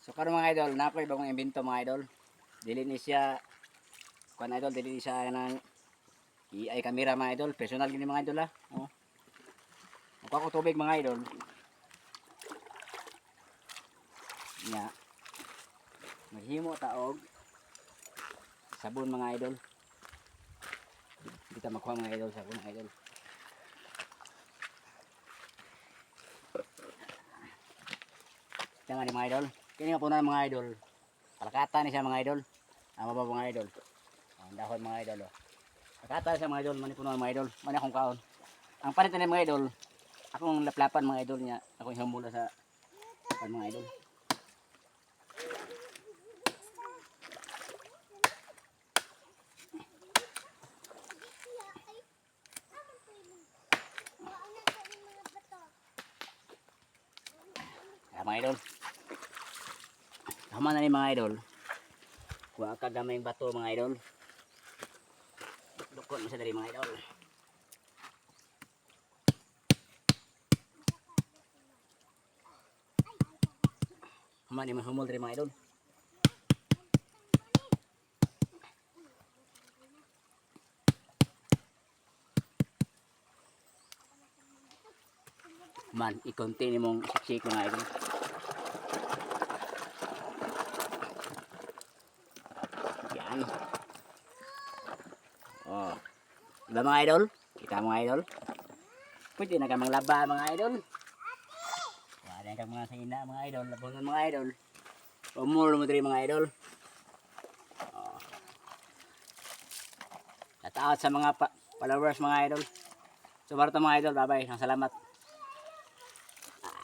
So karon mga idol, nakoy bagong imbento mga idol. Dili ni siya kuan idol, dili ni siya nang AI camera mga idol. Personal gini mga idol ha. Oh. Ako ko tubig mga idol. Nya. Maghimo ta og sabon mga idol. Kita makuha mga idol sabon mga idol. Tama ni mga idol. Kini nga punan mga idol. Palakata ni siya mga idol. Ama ba mga idol? Ang dahon mga idol. Oh. Palakata siya mga idol. Mani punan mga idol. Mani akong kaon. Ang palit na mga idol. Akong laplapan mga idol niya. Ako yung mula sa mga idol. Mga idol. Tama na ni mga idol. Kuha ka gamay bato mga idol. Dukot mo sa dari mga idol. Tama ni mahumol dari mga idol. Man, i-contain mong shake mga idol. Yan. Oh. Diba mga idol? Kita mga idol? Pwede na ka manglaba mga idol. Wala ka mga sina mga idol. Labunan mga idol. Umul mo diri mga idol. Oh. Shout out sa mga followers mga idol. So, mga idol, bye bye. Salamat.